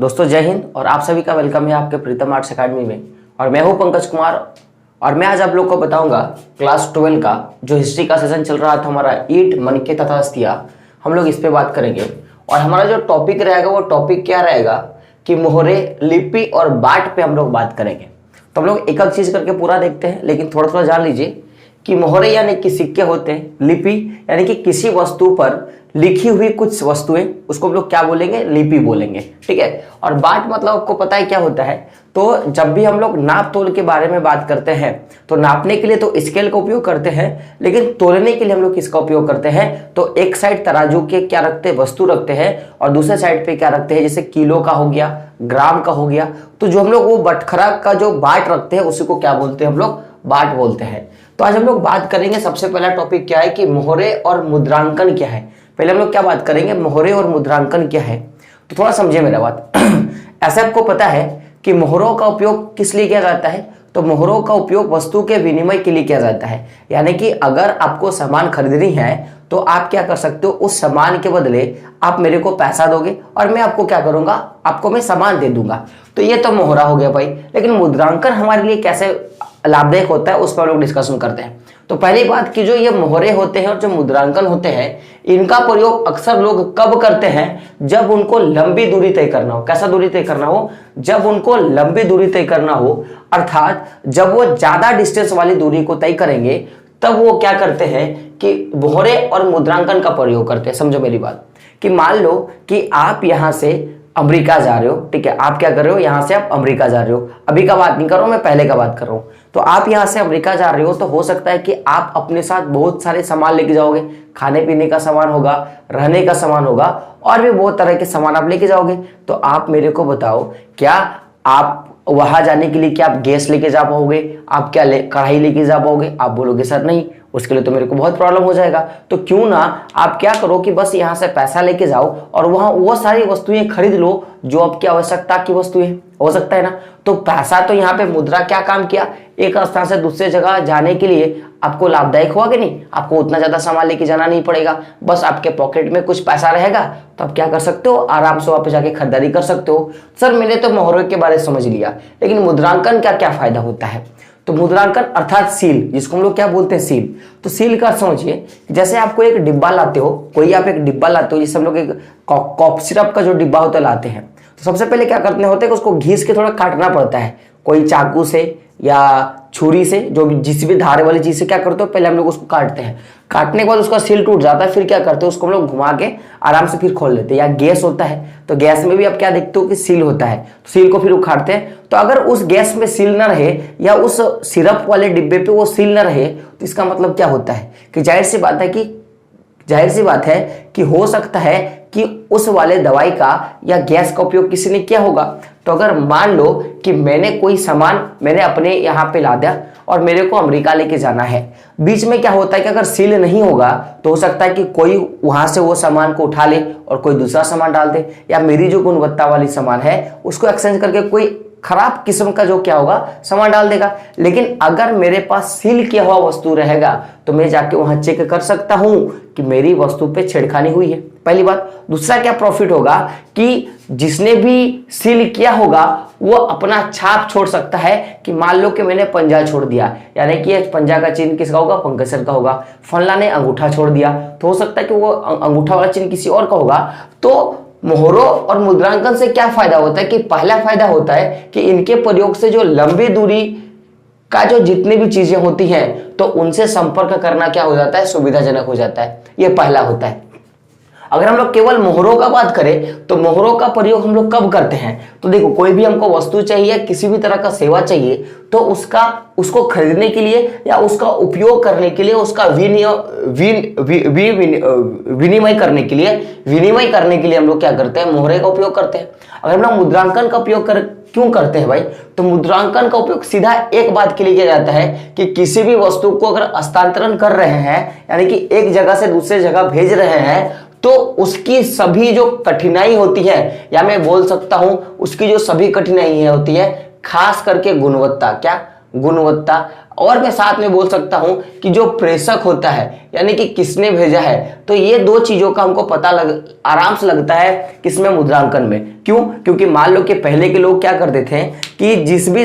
दोस्तों जय हिंद और आप सभी का वेलकम है आपके प्रीतम आर्ट्स अकेडमी में। और मैं हूं पंकज कुमार और मैं आज आप लोग को बताऊंगा क्लास 12 का जो हिस्ट्री का सेशन चल रहा था हमारा ईट मनके तथा अस्तिया, हम लोग इस पे बात करेंगे। और हमारा जो टॉपिक रहेगा वो टॉपिक क्या रहेगा कि मोहरे, लिपि और बाट पे हम लोग बात करेंगे। तो हम लोग एक एक चीज करके पूरा देखते हैं, लेकिन थोड़ा थोड़ा जान लीजिए कि मोहरे यानी कि सिक्के होते हैं, लिपि यानी कि किसी वस्तु पर लिखी हुई कुछ वस्तुएं, उसको हम लोग क्या बोलेंगे, लिपि बोलेंगे, ठीक है। और बाट मतलब आपको पता है क्या होता है। तो जब भी हम लोग नाप तोल के बारे में बात करते हैं तो नापने के लिए तो स्केल का उपयोग करते हैं, लेकिन तोलने के लिए हम लोग किसका उपयोग करते हैं, तो एक साइड तराजू के क्या रखते हैं, वस्तु रखते हैं, और दूसरे साइड पे क्या रखते हैं, जैसे किलो का हो गया, ग्राम का हो गया। तो जो हम लोग वो बटखरा का जो बाट रखते हैं उसी को क्या बोलते हैं, हम लोग बाट बोलते हैं। तो आज हम लोग बात करेंगे, सबसे पहला टॉपिक क्या है कि मोहरे और मुद्रांकन क्या है। पहले हम लोग क्या बात करेंगे, मोहरे और मुद्रांकन क्या है। तो थोड़ा समझे मेरा बात। ऐसा आपको पता है कि मोहरों का उपयोग किस लिए किया जाता है, तो मोहरों का उपयोग वस्तु के विनिमय के लिए किया जाता है। यानी कि अगर आपको सामान खरीदनी है तो आप क्या कर सकते हो, उस सामान के बदले आप मेरे को पैसा दोगे और मैं आपको क्या करूंगा, आपको मैं सामान दे दूंगा। तो ये तो मोहरा हो गया भाई। लेकिन मुद्रांकन हमारे लिए कैसे लाभदायक होता है उस पर हम लोग डिस्कशन करते हैं। तो पहली बात कि जो ये मोहरे होते हैं और जो मुद्रांकन होते हैं, इनका प्रयोग अक्सर लोग कब करते हैं, जब उनको लंबी दूरी तय करना हो। कैसा दूरी तय करना हो, जब उनको लंबी दूरी तय करना हो, अर्थात जब वो ज्यादा डिस्टेंस वाली दूरी को तय करेंगे तब वो क्या करते हैं कि मोहरे और मुद्रांकन का प्रयोग करते हैं। समझो मेरी बात कि मान लो कि आप यहां से अमेरिका जा रहे हो, ठीक है। आप क्या कर रहे हो, यहां से आप अमेरिका जा रहे हो। अभी का बात नहीं कर रहा हूं मैं, पहले का बात कर रहा हूं। तो आप यहां से अमेरिका जा रहे हो तो हो सकता है कि आप अपने साथ बहुत सारे सामान लेके जाओगे। खाने पीने का सामान होगा, रहने का सामान होगा, और भी बहुत तरह के सामान आप लेके जाओगे। तो आप मेरे को बताओ, क्या आप वहां जाने के लिए क्या आप गैस लेके जा पाओगे, आप क्या कढ़ाई लेके जा पाओगे? आप बोलोगे सर नहीं, उसके लिए तो मेरे को बहुत प्रॉब्लम हो जाएगा। तो क्यों ना आप क्या करो कि बस यहां से पैसा लेके जाओ और वहां वो सारी वस्तुएं खरीद लो जो आपकी आवश्यकता की वस्तुएं, हो सकता है ना। तो पैसा तो यहाँ पे मुद्रा क्या काम किया, एक स्थान से दूसरे जगह जाने के लिए आपको लाभदायक हुआ कि नहीं। आपको उतना ज्यादा सामान लेके जाना नहीं पड़ेगा, बस आपके पॉकेट में कुछ पैसा रहेगा तो आप क्या कर सकते हो, आराम से वहां पे जाके खरीदारी कर सकते हो। सर मैंने तो मोहरों के बारे में समझ लिया, लेकिन मुद्रांकन का क्या फायदा होता है। तो मुद्रांकन अर्थात सील, जिसको हम लोग क्या बोलते हैं, सील। तो सील का समझिए, जैसे आपको एक डिब्बा लाते हो, कोई आप एक डिब्बा लाते हो, जैसे हम लोग एक कॉफ सिरप का जो डिब्बा होता है लाते हैं, तो सबसे पहले क्या करते होते हैं कि उसको घिस के थोड़ा काटना पड़ता है, कोई चाकू से या छुरी से, जो भी जिस भी धारे वाली चीज से क्या करते हो, पहले हम लोग उसको काटते हैं। काटने के बाद उसका सील टूट जाता है, फिर क्या करते हैं, उसको हम लोग घुमा के आराम से फिर खोल लेते हैं। या गैस होता है तो गैस में भी आप क्या देखते हो कि सील होता है, तो सील को फिर उखाड़ते हैं। तो अगर उस गैस में सील ना रहे या उस सिरप वाले डिब्बे पे वो सील ना रहे तो इसका मतलब क्या होता है कि जाहिर सी बात है कि हो सकता है कि उस वाले दवाई का या गैस का उपयोग किसी ने किया होगा। तो अगर मान लो कि मैंने कोई सामान मैंने अपने यहाँ पे ला दिया और मेरे को अमेरिका लेके जाना है, बीच में क्या होता है कि अगर सील नहीं होगा तो हो सकता है कि कोई वहां से वो सामान को उठा ले और कोई दूसरा सामान डाल दे, या मेरी जो गुणवत्ता वाली सामान है उसको एक्सचेंज करके कोई खराब किस्म का जो क्या होगा सामान डाल देगा। लेकिन अगर मेरे पास सील किया हुआ वस्तु रहेगा तो मैं जाके वहां चेक कर सकता हूं कि मेरी वस्तु पे छेड़खानी हुई है, पहली बात। दूसरा क्या प्रॉफिट होगा कि जिसने भी सील किया होगा वो अपना छाप छोड़ सकता है कि मान लो कि मैंने पंजा छोड़ दिया, यानी कि पंजा का चिन्ह किसका होगा, पंकज सर का होगा। फल्ला ने अंगूठा छोड़ दिया तो हो सकता है कि वो अंगूठा वाला चिन्ह किसी और का होगा। तो मोहरों और मुद्रांकन से क्या फायदा होता है कि पहला फायदा होता है कि इनके प्रयोग से जो लंबी दूरी का जो जितनी भी चीजें होती हैं तो उनसे संपर्क करना क्या हो जाता है, सुविधाजनक हो जाता है। यह पहला होता है। अगर हम लोग केवल मोहरों का बात करें तो मोहरों का प्रयोग हम लोग कब करते हैं, तो देखो कोई भी हमको वस्तु चाहिए, किसी भी तरह का सेवा चाहिए, तो उसको खरीदने के लिए या उसका उपयोग करने के लिए, उसका विनिमय करने के लिए हम लोग क्या करते हैं, मोहरे का उपयोग करते हैं। अगर हम लोग मुद्रांकन का उपयोग क्यों करते हैं भाई, तो मुद्रांकन का उपयोग सीधा एक बात के लिए किया जाता है कि किसी भी वस्तु को अगर हस्तांतरण कर रहे हैं, यानी कि एक जगह से दूसरे जगह भेज रहे हैं, तो उसकी सभी जो कठिनाई होती है, या मैं बोल सकता हूं उसकी जो सभी कठिनाई होती है, खास करके गुणवत्ता, क्या गुणवत्ता और मैं साथ में बोल सकता हूं कि जो प्रेषक होता है यानी कि किसने भेजा है, तो ये दो चीजों का हमको पता आराम से लगता है किसमें, मुद्रांकन में। क्यों? क्योंकि मान लो कि पहले के लोग क्या करते थे कि जिस भी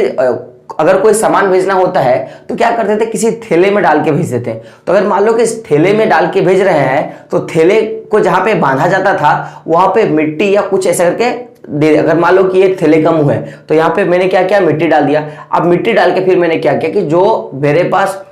अगर कोई सामान भेजना होता है तो क्या करते थे, किसी थैले में डाल के भेजते थे। तो अगर मान लो कि इस थैले में डाल के भेज रहे हैं तो थैले को जहां पे बांधा जाता था वहां पे मिट्टी या कुछ ऐसा करके दे, अगर मान लो कि ये थैले का मुंह है तो यहाँ पे मैंने क्या किया, मिट्टी डाल दिया। अब मिट्टी डाल के फिर मैंने क्या किया कि जो मेरे पास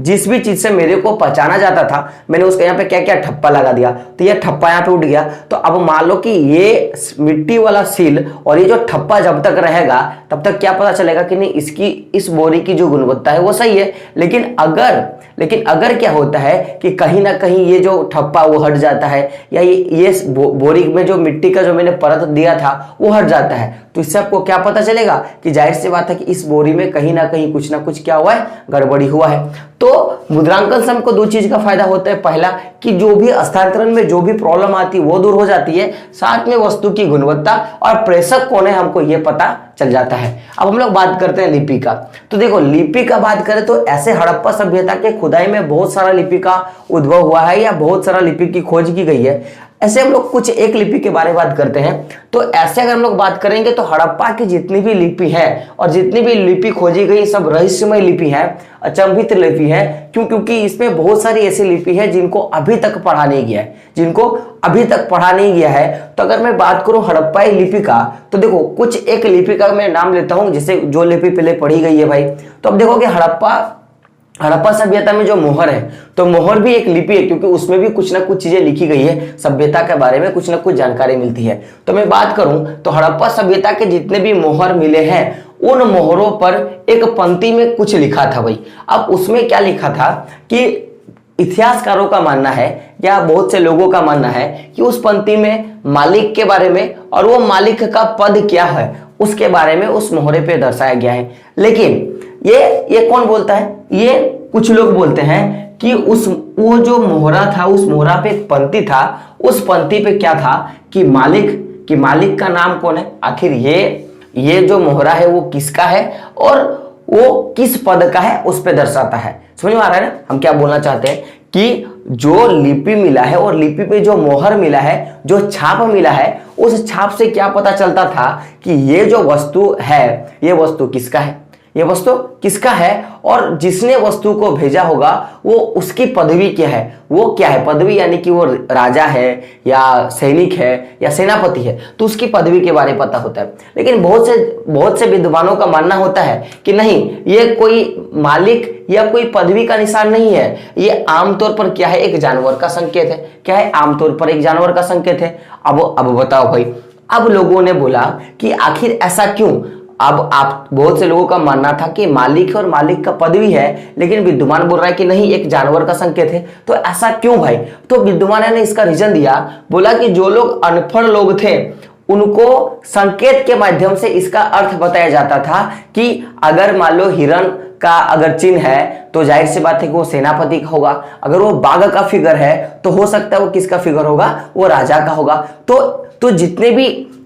जिस भी चीज से मेरे को पहचाना जाता था मैंने उसका यहाँ पे क्या किया, ठप्पा लगा दिया। तो ये ठप्पा यहाँ पे उठ गया। तो अब मान लो कि ये मिट्टी वाला सील और ये जो ठप्पा जब तक रहेगा तब तक क्या पता चलेगा कि नहीं इसकी, इस बोरी की जो गुणवत्ता है वो सही है। लेकिन अगर क्या होता है कि कहीं ना कहीं ये जो ठप्पा वो हट जाता है या ये बोरी में जो मिट्टी का जो मैंने परत दिया था वो हट जाता है, तो इससे आपको क्या पता चलेगा कि जाहिर सी बात है कि इस बोरी में कहीं ना कहीं कुछ ना कुछ क्या हुआ है, गड़बड़ी हुआ है। तो मुद्रांकन से हमको दो चीज का फायदा होता है। पहला कि जो भी हस्तांतरण में जो भी प्रॉब्लम आती है वो दूर हो जाती है, साथ में वस्तु की गुणवत्ता और प्रेषक कौन है हमको ये पता चल जाता है। अब हम लोग बात करते हैं लिपि का। तो देखो लिपि का बात करें तो ऐसे हड़प्पा सभ्यता के खुदाई में बहुत सारा लिपि का उद्भव हुआ है या बहुत सारा लिपि की खोज की गई है। ऐसे हम लोग कुछ एक लिपि के बारे में बात करते हैं। तो ऐसे अगर हम लोग बात करेंगे तो हड़प्पा की जितनी भी लिपि है और जितनी भी लिपि खोजी गई सब रहस्यमय लिपि है, अचंभित लिपि है। क्यों? क्योंकि इसमें बहुत सारी ऐसी लिपि है जिनको अभी तक पढ़ा नहीं गया है, तो अगर मैं बात करूं हड़प्पाई लिपि का तो देखो कुछ एक लिपि का मैं नाम लेता हूं, जैसे जो लिपि पहले पढ़ी गई है भाई। तो अब देखो कि हड़प्पा सभ्यता में जो मोहर है तो मोहर भी एक लिपि है, क्योंकि उसमें भी कुछ ना कुछ चीजें लिखी गई है, सभ्यता के बारे में कुछ ना कुछ जानकारी मिलती है। तो मैं बात करूं तो हड़प्पा सभ्यता के जितने भी मोहर मिले हैं उन मोहरों पर एक पंक्ति में कुछ लिखा था भाई। अब उसमें क्या लिखा था कि इतिहासकारों का मानना है या बहुत से लोगों का मानना है कि उस पंक्ति में मालिक के बारे में और वो मालिक का पद क्या है उसके बारे में उस मोहरे पे दर्शाया गया है। लेकिन ये कौन बोलता है? ये कुछ लोग बोलते हैं कि वो जो मोहरा था उस मोहरा पे एक पंक्ति था, उस पंक्ति पे क्या था कि मालिक का नाम कौन है, आखिर ये जो मोहरा है वो किसका है और वो किस पद का है उस पे दर्शाता है। समझ में आ रहा है ना हम क्या बोलना चाहते हैं? कि जो लिपि मिला है और लिपि पे जो मोहर मिला है, जो छाप मिला है, उस छाप से क्या पता चलता था कि ये जो वस्तु है ये वस्तु किसका है और जिसने वस्तु को भेजा होगा वो उसकी पदवी क्या है, वो क्या है पदवी, यानी कि वो राजा है या सैनिक है या सेनापति है, तो उसकी पदवी के बारे में पता होता है। लेकिन बहुत से विद्वानों का मानना होता है कि नहीं, ये कोई मालिक या कोई पदवी का निशान नहीं है, ये आमतौर पर क्या है, एक जानवर का संकेत है। क्या है? आमतौर पर एक जानवर का संकेत है। अब बताओ भाई, अब लोगों ने बोला कि आखिर ऐसा क्यों? अब आप बहुत से लोगों का मानना था कि मालिक और मालिक का पदवी है, लेकिन विद्वान बोल रहा है कि नहीं, एक जानवर का संकेत है। तो ऐसा क्यों भाई? तो विद्वान ने इसका रीजन दिया, बोला कि जो लोग अनपढ़ लोग थे उनको संकेत के माध्यम से इसका अर्थ बताया जाता था कि अगर मान लो हिरण का अगर चिन्ह है तो जाहिर सी बात है कि वो सेनापति का होगा, अगर वो बाघ का फिगर है तो हो सकता है वो किसका फिगर होगा, वो राजा का होगा। तो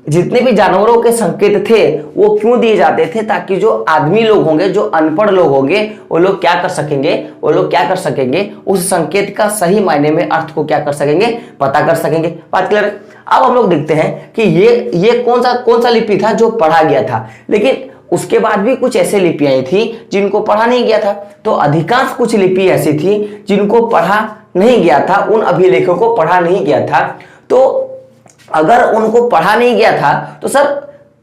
जितने भी जानवरों के संकेत थे वो क्यों दिए जाते थे? ताकि जो आदमी लोग होंगे, जो अनपढ़ लोग होंगे, वो लोग क्या कर सकेंगे, उस संकेत का सही मायने में अर्थ को क्या कर सकेंगे, पता कर सकेंगे। बात क्लियर है? अब हम लोग देखते हैं कि ये कौन सा लिपि था जो पढ़ा गया था। लेकिन उसके बाद भी कुछ ऐसे लिपियां थी जिनको पढ़ा नहीं गया था। तो अधिकांश कुछ लिपि ऐसी थी जिनको पढ़ा नहीं गया था, उन अभिलेखों को पढ़ा नहीं गया था। तो अगर उनको पढ़ा नहीं गया था तो सर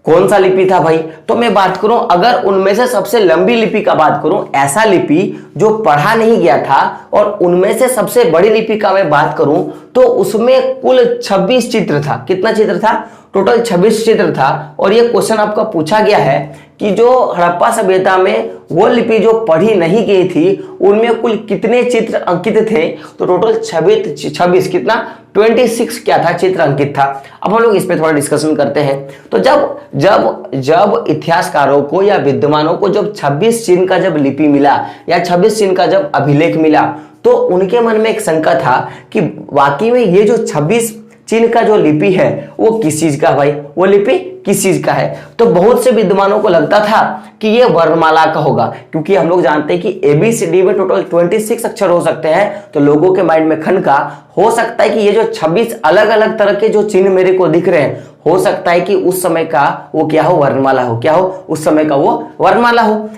कौन सा लिपि था भाई? तो मैं बात करूं, अगर उनमें से सबसे लंबी लिपि का बात करूं, ऐसा लिपि जो पढ़ा नहीं गया था और उनमें से सबसे बड़ी लिपि का मैं बात करूं तो उसमें कुल 26 चित्र था। कितना चित्र था? टोटल 26 चित्र था। और ये क्वेश्चन आपका पूछा गया है कि जो हड़प्पा सभ्यता में वो लिपि जो पढ़ी नहीं गई थी उनमें कुल कितने चित्र अंकित थे? तो टोटल 26 कितना 26 क्या था, चित्र अंकित था। अब हम लोग इस पे थोड़ा डिस्कशन करते हैं। तो जब इतिहासकारों को या विद्वानों को जब 26 चिन्ह का जब लिपि मिला या 26 चिन्ह का जब अभिलेख मिला तो उनके मन में एक शंका था कि वाकई में ये जो 26 चीन का जो लिपि है वो किस चीज का भाई, वो लिपि किस चीज का है। तो बहुत से विद्वानों को लगता था कि ये वर्णमाला का होगा, क्योंकि हम लोग जानते हैं कि ABCD में टोटल 26 अक्षर हो सकते हैं। तो लोगों के माइंड में खन का हो सकता है कि ये जो 26 अलग अलग तरह के जो चिन्ह मेरे को दिख रहे हैं, हो सकता है कि उस समय का वो क्या हो, वर्णमाला हो। क्या हो, उस समय का वो वर्णमाला हो।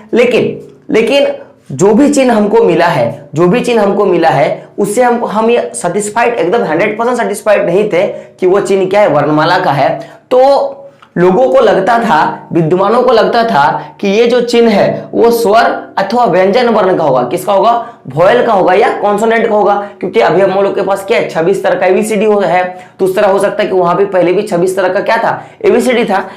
लेकिन जो भी चिन्ह हमको मिला है, जो भी चिन्ह हमको मिला है, उससे हम ये सेटिस्फाइड, एकदम 100% सेटिस्फाइड नहीं थे कि वो चिन्ह क्या है, वर्णमाला का है। तो लोगों को लगता था, विद्वानों को लगता था कि ये जो चिन्ह है वो स्वर अथवा व्यंजन वर्ण का होगा। किसका होगा, वॉयल का होगा या कॉन्सोनेंट का होगा। क्योंकि अभी हम लोग के पास क्या है, 26 तरह का ABCD है, तो उस तरह हो सकता है कि वहां भी पहले भी 26 तरह का क्या था, ABCD था।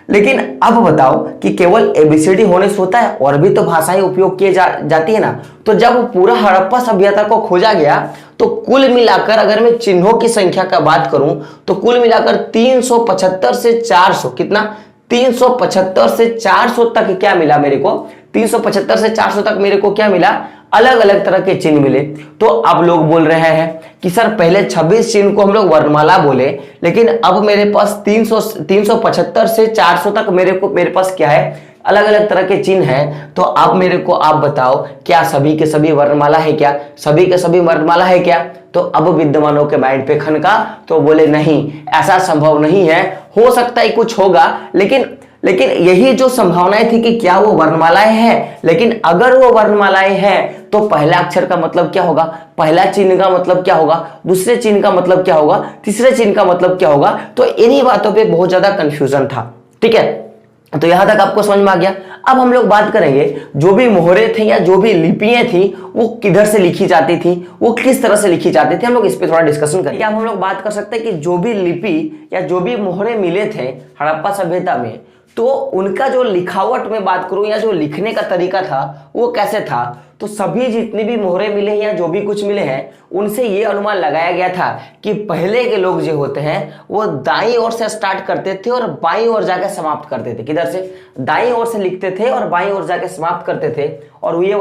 लेकिन अब बताओ कि केवल ABCD होने से होता है, और भी तो भाषाएं उपयोग किए जाती है ना। तो जब पूरा हड़प्पा सभ्यता को खोजा गया, तो कुल मिलाकर अगर मैं चिन्हों की संख्या का बात करूं, तो कुल मिलाकर 375 से 400, कितना, 375 से 400 तक क्या मिला मेरे को, 375 से 400 तक मेरे को क्या मिला, अलग अलग तरह के चिन्ह मिले। तो अब लोग बोल रहे हैं कि सर पहले 26 चिन्ह को हम लोग वर्णमाला बोले, लेकिन अब मेरे पास 375 से 400 तक मेरे पास क्या है, अलग अलग तरह के चिन्ह हैं। तो अब मेरे को आप बताओ, क्या सभी के सभी वर्णमाला है क्या, सभी के सभी वर्णमाला है क्या। तो अब विद्वानों के माइंड पे खनका, तो बोले नहीं, ऐसा संभव नहीं है, हो सकता है कुछ होगा, लेकिन यही जो संभावनाएं थी कि क्या वो वर्णमालाएं हैं। लेकिन अगर वो वर्णमालाएं हैं तो पहला अक्षर का मतलब क्या होगा, पहला चिन्ह का मतलब क्या होगा, दूसरे चिन्ह का मतलब क्या होगा, तीसरे चिन्ह का मतलब क्या होगा। तो इन्हीं बातों पे बहुत ज्यादा कंफ्यूजन था। ठीक है, तो यहां तक आपको समझ में आ गया। अब हम लोग बात करेंगे जो भी मोहरे थे या जो भी लिपियां थी वो किधर से लिखी जाती थी, वो किस तरह से लिखी जाती थी, हम लोग इस पे थोड़ा डिस्कशन करेंगे। अब हम लोग बात कर सकते हैं कि जो भी लिपि या जो भी मोहरे मिले थे हड़प्पा सभ्यता में, तो उनका जो लिखावट में बात करूं या जो लिखने का तरीका था वो कैसे था। तो सभी जितने भी मोहरे मिले या जो भी कुछ मिले हैं, उनसे ये अनुमान लगाया गया था कि पहले के लोग जो होते हैं वो दाईं ओर से स्टार्ट करते थे और बाईं ओर जाकर समाप्त करते थे। किधर से, दाईं ओर से लिखते थे और बाईं ओर जाकर समाप्त करते थे। और ये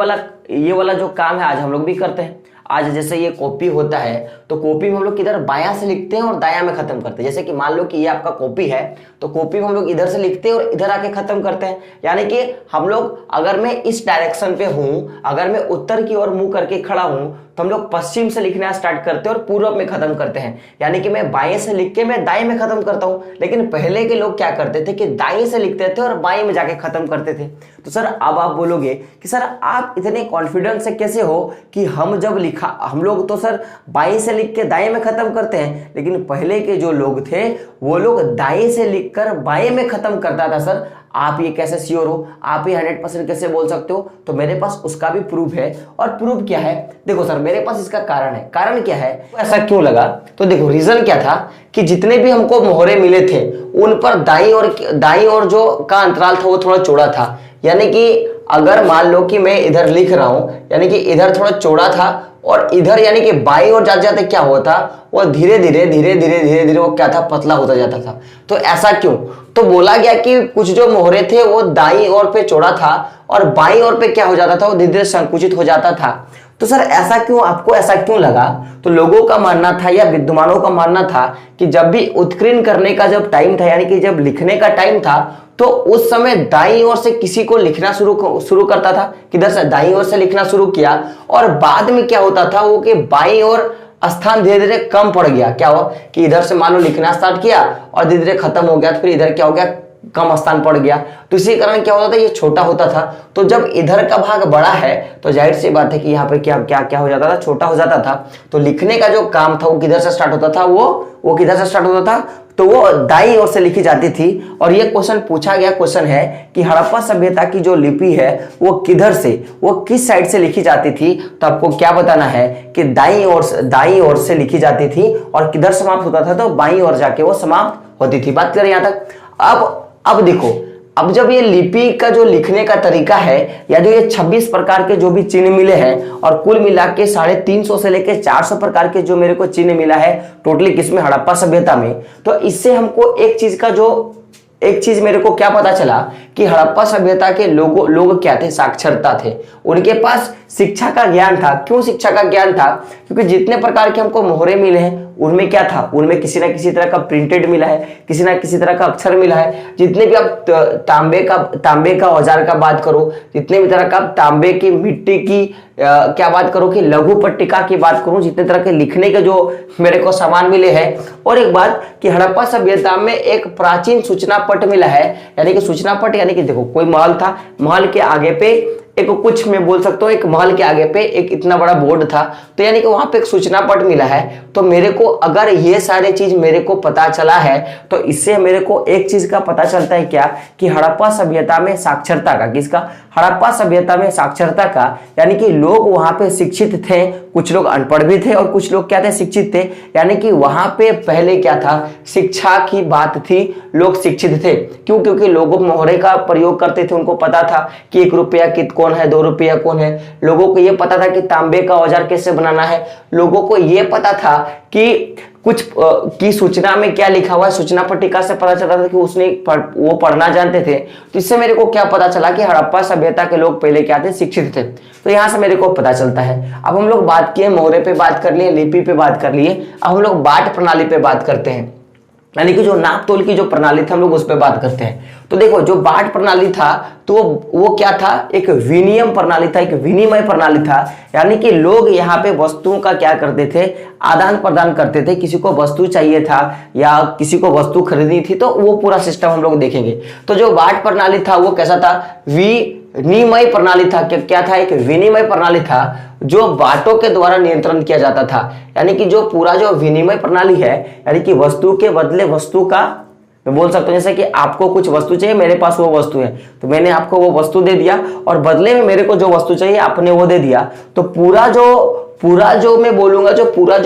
वाला जो काम है आज हम लोग भी करते हैं। आज जैसे ये कॉपी होता है, तो कॉपी में हम लोग किधर, बायां से लिखते हैं और दायां में खत्म करते हैं। जैसे कि मान लो कि ये आपका कॉपी है, तो कॉपी में हम लोग इधर से लिखते हैं और इधर आके खत्म करते हैं। यानी कि हम लोग, अगर मैं इस डायरेक्शन पे हूं, अगर मैं उत्तर की ओर मुंह करके खड़ा हूं, तो हम लोग पश्चिम से लिखना स्टार्ट करते हैं और पूर्व में खत्म करते हैं। यानी कि मैं बाएं से लिख के मैं दाएं में खत्म करता हूं। लेकिन पहले के लोग क्या करते थे कि दाएं से लिखते थे और बाएं में जाके खत्म करते थे। तो सर अब आप बोलोगे कि सर आप इतने कॉन्फिडेंस से कैसे हो कि हम लोग तो सर बाएं से लिख के दाएं में खत्म करते हैं, लेकिन पहले के जो लोग थे वो लोग दाएं से लिखकर बाएं में खत्म करता था। सर आप ये कैसे श्योर हो, आप ये 100% कैसे बोल सकते हो। तो मेरे पास उसका भी प्रूफ है। और प्रूफ क्या है, देखो सर मेरे पास इसका कारण है। कारण क्या है, ऐसा क्यों लगा, तो देखो रीजन क्या था कि जितने भी हमको मोहरे मिले थे उन पर दाईं ओर जो का अंतराल था वो थोड़ा चौड़ा था। यानी कि अगर मान लो कि मैं इधर लिख रहा हूं, यानी कि इधर थोड़ा चौड़ा था और इधर यानी कि बाईं ओर जाते जाते क्या होता, वो धीरे धीरे वो क्या था, पतला होता जाता था। तो ऐसा क्यों, तो बोला गया कि कुछ जो मोहरे थे वो दाईं ओर पे चौड़ा था और बाईं ओर पे क्या हो जाता था, वो धीरे धीरे संकुचित हो जाता था। तो सर ऐसा क्यों, आपको ऐसा क्यों लगा। तो लोगों का मानना था या विद्वानों का मानना था कि जब भी उत्कीर्ण करने का जब टाइम था, यानी कि जब लिखने का टाइम था, तो उस समय दाईं ओर से किसी को लिखना शुरू करता था, किधर से, दाईं ओर से लिखना शुरू किया। और बाद में क्या होता था वो कि बाईं ओर स्थान धीरे धीरे कम पड़ गया। क्या हुआ कि इधर से मान लो लिखना स्टार्ट किया और धीरे धीरे खत्म हो गया, तो फिर इधर क्या हो गया, कम स्थान पड़ गया। तो इसी कारण क्या होता था, ये छोटा होता था। तो जब इधर का भाग बड़ा है तो जाहिर सी बात है कि यहाँ पे क्या क्या क्या हो जाता था, छोटा हो जाता था। तो लिखने का जो काम था वो किधर से स्टार्ट होता था, वो किधर से स्टार्ट होता था, तो वो दाईं ओर से लिखी जाती थी। और ये क्वेश्चन पूछा गया क्वेश्चन है कि हड़प्पा सभ्यता की जो लिपि है वो किधर से, वो किस साइड से लिखी जाती थी। तो आपको क्या बताना है कि दाईं ओर से लिखी जाती थी और किधर समाप्त होता था, तो बाईं ओर जाके वो समाप्त होती थी। बात करें यहां तक। अब देखो, अब जब ये लिपि का जो लिखने का तरीका है या जो ये 26 प्रकार के जो भी चिन्ह मिले हैं और कुल मिला के 350 से लेके 400 प्रकार के जो मेरे को चिन्ह मिला है टोटली किसमें, हड़प्पा सभ्यता में। तो इससे हमको एक चीज मेरे को क्या पता चला कि हड़प्पा सभ्यता के लोग क्या थे, साक्षरता थे। उनके पास शिक्षा का ज्ञान था। क्यों शिक्षा का ज्ञान था? क्योंकि जितने प्रकार के हमको मोहरे मिले हैं उनमें क्या था, उनमें किसी ना किसी तरह का प्रिंटेड मिला है, किसी ना किसी तरह का अक्षर मिला है। जितने भी आप तांबे का औजार का बात करो, जितने भी तरह का तांबे की मिट्टी की क्या बात करो कि लघु पट्टिका की बात करूं, जितने तरह के लिखने के जो मेरे को सामान मिले हैं। और एक बात कि हड़प्पा सभ्यता में एक प्राचीन सूचना पट मिला है, यानी कि सूचना पट यानी कि देखो कोई महल था, महल के आगे पे एक कुछ मैं बोल सकता हूँ, एक महल के आगे पे एक इतना बड़ा बोर्ड था, तो यानी कि वहां पे एक सूचना पट मिला है। तो मेरे को अगर ये सारे चीज मेरे को पता चला है तो इससे मेरे को एक चीज का पता चलता है क्या, कि हड़प्पा सभ्यता में साक्षरता का, किसका, हड़प्पा सभ्यता में साक्षरता का, यानी कि लोग वहां पे शिक्षित थे, कुछ लोग अनपढ़ भी थे और कुछ लोग क्या थे, शिक्षित थे। यानी कि वहां पे पहले क्या था, शिक्षा की बात थी, लोग शिक्षित थे। क्यों? क्योंकि लोगों मोहरे का प्रयोग करते थे, उनको पता था कि 1 रुपया कौन है, 2 रुपया कौन है। लोगों को यह पता था कि तांबे का औजार कैसे बनाना है। लोगों को यह पता था कि कुछ की सूचना में क्या लिखा हुआ है, सूचना पट्टिका से पता चलता था कि उसने वो पढ़ना जानते थे। तो इससे मेरे को क्या पता चला कि हड़प्पा सभ्यता के लोग पहले क्या थे, शिक्षित थे। तो यहां से मेरे को पता चलता है। अब हम लोग बात किए, मोहरे पे बात कर लिए, लिपि पे बात कर लिए, अब हम लोग बाट प्रणाली पे बात करते हैं, यानी कि जो नाप तोल की जो प्रणाली थी हम लोग उस पर बात करते हैं। तो देखो जो बाट प्रणाली था तो वो क्या था, एक विनिमय प्रणाली था, एक विनिमय प्रणाली था। यानी कि लोग यहाँ पे वस्तुओं का क्या करते थे, आदान प्रदान करते थे। किसी को वस्तु चाहिए था या किसी को वस्तु खरीदनी थी तो वो पूरा सिस्टम हम लोग देखेंगे। तो जो बाट प्रणाली था वो कैसा था, विनिमय प्रणाली था। क्या था, एक विनिमय प्रणाली था जो बाटों के द्वारा नियंत्रण किया जाता था। यानी कि जो पूरा जो विनिमय प्रणाली है, यानी कि वस्तु के बदले वस्तु का, मैं बोल सकता हूं जैसे कि आपको कुछ वस्तु चाहिए, मेरे पास वो वस्तु है तो मैंने आपको वो वस्तु दे दिया और बदले में मेरे को जो वस्तु चाहिए आपने वो दे दिया। तो पूरा जो मैं बोलूंगा, जो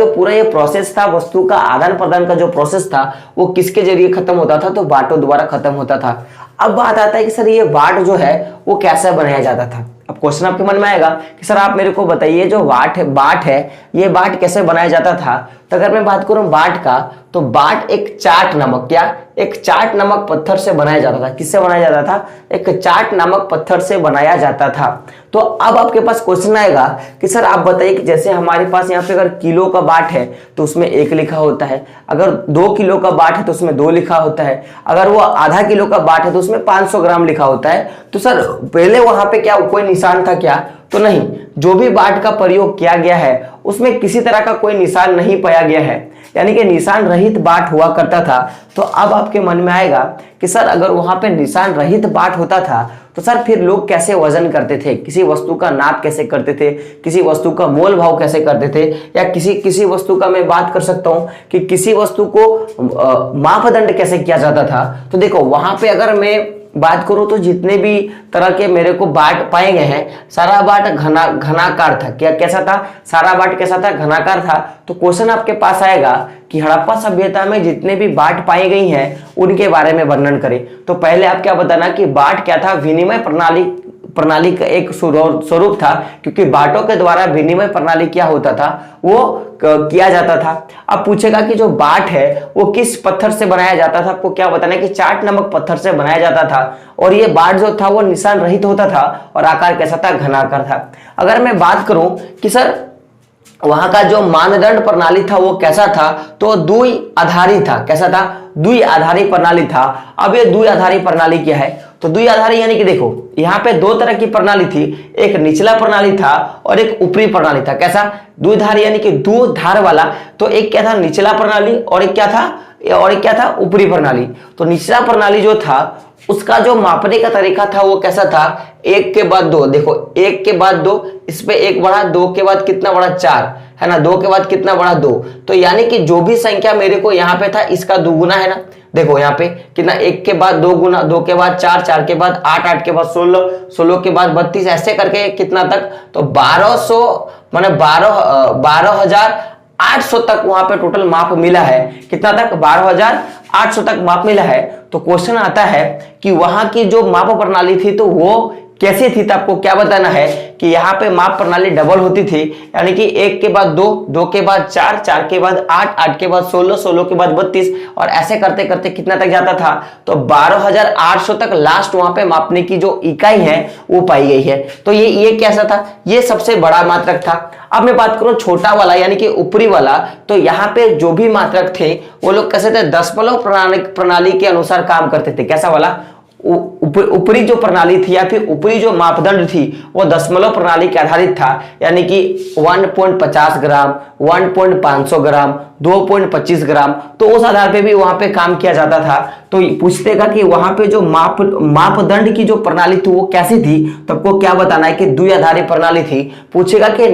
पूरा ये प्रोसेस था, वस्तु का आदान प्रदान का जो प्रोसेस था वो किसके जरिए खत्म होता था, तो बाटों द्वारा खत्म होता था। अब बात आता है कि सर ये बाट जो है वो कैसे बनाया जाता था। अब क्वेश्चन आपके मन में आएगा कि सर आप मेरे को बताइए जो बाट है ये बाट कैसे बनाया जाता था। तो अगर मैं बात करूं बाट का, तो बाट एक चाट नामक, क्या, एक चाट नामक पत्थर से बनाया जाता था। किससे बनाया जाता था, एक चाट नामक पत्थर से बनाया जाता था। तो अब आपके पास क्वेश्चन आएगा कि सर आप बताइए कि जैसे हमारे पास यहाँ पे अगर किलो का बाट है तो उसमें 1 लिखा होता है, अगर 2 किलो का बाट है तो उसमें 2 लिखा होता है, अगर वो आधा किलो का बाट है तो उसमें 500 ग्राम लिखा होता है। तो सर पहले वहां पे क्या कोई निशान था क्या, तो नहीं। जो भी बाट का प्रयोग किया गया है उसमें किसी तरह का कोई निशान नहीं पाया गया है, यानी कि निशान रहित बाट हुआ करता था। तो अब आपके मन में आएगा कि सर अगर वहां पे निशान रहित बाट होता था तो सर फिर लोग कैसे वजन करते थे, किसी वस्तु का नाप कैसे करते थे, किसी वस्तु का मोल भाव कैसे करते थे, या किसी वस्तु का मैं बात कर सकता हूं कि किसी वस्तु को मापदंड कैसे किया जाता था। तो देखो वहां पे अगर मैं बात करूं तो जितने भी तरह के मेरे को बाट पाए गए हैं, सारा बाट घनाकार था। क्या कैसा था, सारा बाट कैसा था, घनाकार था। तो क्वेश्चन आपके पास आएगा कि हड़प्पा सभ्यता में जितने भी बाट पाई गई हैं उनके बारे में वर्णन करें। तो पहले आप क्या बताना कि बाट क्या था, विनिमय प्रणाली का एक स्वरूप था, क्योंकि बाटों के द्वारा विनिमय प्रणाली क्या होता था, वो किया जाता था। अब पूछेगा कि जो बाट है वो किस पत्थर से बनाया जाता था, आपको क्या बताना है कि चाट नामक पत्थर से बनाया जाता था। और ये बाट जो था वो निशान रहित होता था और आकार कैसा था, घनाकार था। अगर मैं बात करूं कि सर वहां का जो मानदंड प्रणाली था वो कैसा था, तो द्विआधारी था। कैसा था, द्विआधारी प्रणाली था। अब ये द्विआधारी प्रणाली क्या है, तो द्विआधारी यानी कि देखो यहाँ पे 2 तरह की प्रणाली थी, एक निचला प्रणाली था और एक ऊपरी प्रणाली था। कैसा, द्विधारी यानी कि 2 धार वाला। तो एक क्या था, निचला प्रणाली, और एक क्या था ऊपरी प्रणाली। तो निचला प्रणाली जो था उसका जो मापने का तरीका था वो कैसा था, 1 के बाद 2, देखो 1 के बाद 2, इस पे 1 बढ़ा, 2 के बाद कितना बढ़ा, 4 है ना, 2 के बाद कितना बढ़ा, 2। तो यानी कि जो भी संख्या मेरे को यहाँ पे था इसका दुगुना है ना। देखो यहाँ पे कितना, 1 के बाद 2 गुना, 2 के बाद 4, 4 के बाद 8, 8 के बाद 16, 16 के बाद 32, ऐसे करके कितना तक, तो 1200 माने 12,800 तक वहां पे टोटल माप मिला है। कितना तक, 12,800 तक माप मिला है। तो क्वेश्चन आता है कि वहां की जो माप प्रणाली थी तो वो कैसी थी, तो आपको क्या बताना है कि यहाँ पे माप प्रणाली डबल होती थी, यानी कि 1 के बाद 2, 2 के बाद 4, 4 के बाद 8, 8 के बाद 16, 16 के बाद 32, और ऐसे करते करते कितना तक जाता था, तो 12,800 तक लास्ट वहां पे मापने की जो इकाई है वो पाई गई है। तो ये कैसा था, ये सबसे बड़ा मात्रक था। अब मैं बात करूं छोटा वाला यानी कि ऊपरी वाला, तो यहाँ पे जो भी मात्रक थे वो लोग कैसे थे, दशमलव प्रणाली के अनुसार काम करते थे। कैसा वाला, ऊपरी जो प्रणाली थी या फिर ऊपरी जो मापदंड थी वो दशमलव प्रणाली के आधारित था, यानी कि 1.50 ग्राम, 1.500 ग्राम, 2.25 ग्राम, तो उस आधार पे भी वहां पे काम किया जाता था। तो पूछतेगा कि वहां पे जो मापदंड की जो प्रणाली थी वो कैसी थी, तो आपको क्या बताना है कि द्विआधारी प्रणाली थी। पूछेगा कि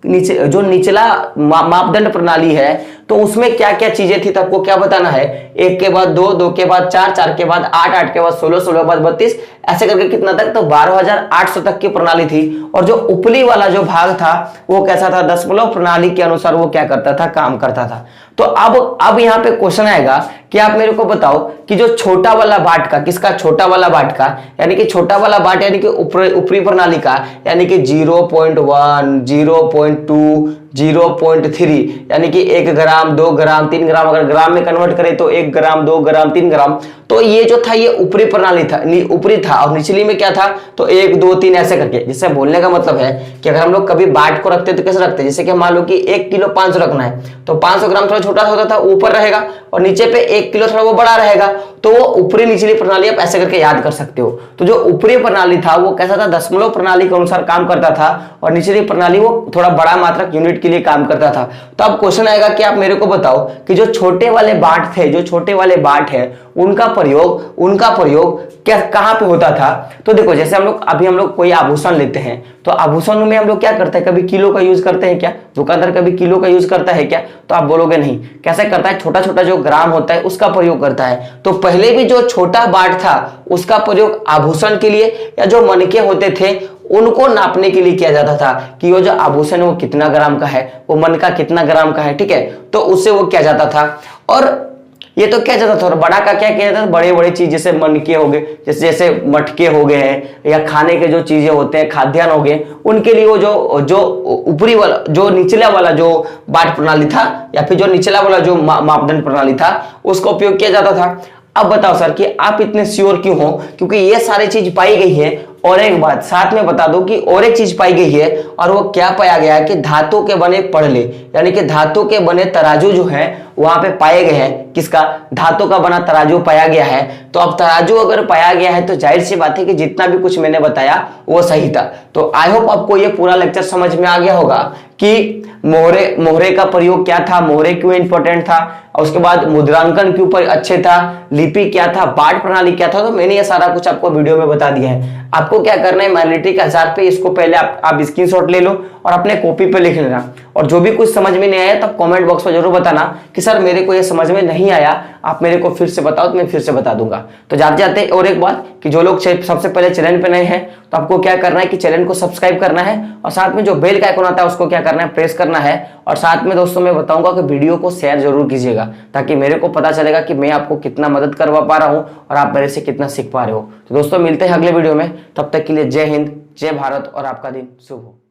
जो निचला मापदंड प्रणाली है तो उसमें क्या क्या चीजें थी, तो आपको क्या बताना है, 1 के बाद 2, 2 के बाद 4, 4 के बाद 8, 8 के बाद 16, 16 के बाद 32, ऐसे करके कितना तक, तो 12,800 तक की प्रणाली थी। और जो ऊपरी वाला जो भाग था वो कैसा था, दशमलव प्रणाली के अनुसार वो क्या करता था, काम करता था। तो अब यहाँ पे क्वेश्चन आएगा कि आप मेरे को बताओ कि जो छोटा वाला बाट का, किसका, छोटा वाला बाट का, यानी कि छोटा वाला बाट यानी कि ऊपरी प्रणाली का, यानी कि 0.1, 0.2, 0.3, यानी कि 1 ग्राम, 2 ग्राम, 3 ग्राम, अगर ग्राम में कन्वर्ट करें तो 1 ग्राम, 2 ग्राम, 3 ग्राम। तो ये जो था ये ऊपरी प्रणाली था, ऊपरी था, और निचली में क्या था, तो 1, 2, 3 ऐसे करके। जिससे बोलने का मतलब है कि अगर हम लोग कभी बाट को रखते तो कैसे रखते हैं, जैसे कि मान लो कि 1 किलो 500 रखना है, तो 500 ग्राम थोड़ा छोटा होता था, ऊपर रहेगा, और नीचे पे 1 किलो थोड़ा वो बड़ा रहेगा। तो वो ऊपरी निचली प्रणाली आप ऐसे करके याद कर सकते हो। तो जो ऊपरी प्रणाली था वो कैसा था, दशमलव प्रणाली के अनुसार काम करता था, और निचली प्रणाली वो थोड़ा बड़ा मात्रक यूनिट के लिए काम करता था। तो अब क्वेश्चन आएगा कि आप मेरे को बताओ कि जो छोटे वाले बाट थे, जो छोटे वाले बाट है उनका प्रयोग क्या कहां पे होता था। तो देखो, जैसे हम लोग कोई आभूषण लेते हैं, तो आभूषण में हम लोग क्या करते हैं, कभी किलो का यूज करते हैं क्या, दुकानदार कभी किलो का यूज करता है क्या, तो आप बोलोगे नहीं। कैसे करता है, छोटा छोटा जो ग्राम होता है उसका प्रयोग करता है। तो पहले भी जो छोटा बाट था उसका प्रयोग आभूषण के लिए या जो मनके होते थे उनको नापने के लिए किया जाता था कि वो जो आभूषण है वो कितना ग्राम का है, वो मन का कितना ग्राम का है, ठीक है। तो उससे वो किया जाता था, और ये तो क्या जाता था। और बड़ा का क्या किया जाता था, बड़े बड़े चीज जैसे मनके हो गए, जैसे मटके हो गए हैं, या खाने के जो चीजें होते हैं, खाद्यान्न हो गए, उनके लिए वो जो ऊपरी वाला, जो निचला वाला जो बाट प्रणाली था या फिर जो निचला वाला जो मापदंड प्रणाली था उसका उपयोग किया जाता था। अब बताओ सर कि आप इतने श्योर क्यों हो, क्योंकि ये सारी चीज पाई गई है। और एक बात साथ में बता दो कि और एक चीज पाई गई है, और वो क्या पाया गया है कि धातु के बने पड़ले, यानी कि धातु के बने तराजू जो है वहां पे पाए गए हैं। किसका, धातु का बना तराजू पाया गया है। तो अब तराजू अगर पाया गया है तो जाहिर सी बात है कि जितना भी कुछ मैंने बताया वो सही था। तो आई होप आपको ये पूरा लेक्चर समझ में आ गया होगा कि मोहरे का प्रयोग क्या था, मोहरे क्यों इंपॉर्टेंट था, और उसके बाद मुद्रांकन क्यों पर अच्छे था, लिपि क्या था, बाट प्रणाली क्या था। तो मैंने ये सारा कुछ आपको वीडियो में बता दिया है। आपको क्या करना है, मैग्नेटिक के आधार पे इसको पहले आप स्क्रीनशॉट ले लो और अपने कॉपी पे लिख लेना। और जो भी कुछ समझ में नहीं आया तब कमेंट बॉक्स में जरूर बताना कि सर मेरे को ये समझ में नहीं आया, आप मेरे को फिर से बताओ तो मैं फिर से बता दूंगा। तो जाते जाते और एक बात कि जो लोग सबसे पहले चैनल पे नए हैं तो आपको क्या करना है कि चैनल को सब्सक्राइब करना है, और साथ में जो बेल का आइकन आता है उसको क्या करना है, प्रेस करना है। और साथ में दोस्तों मैं बताऊंगा कि वीडियो को शेयर जरूर कीजिएगा, ताकि मेरे को पता चलेगा कि मैं आपको कितना मदद करवा पा रहा हूं और आप मेरे से कितना सीख पा रहे हो। तो दोस्तों मिलते हैं अगले वीडियो में, तब तक के लिए जय हिंद, जय भारत, और आपका दिन शुभ हो।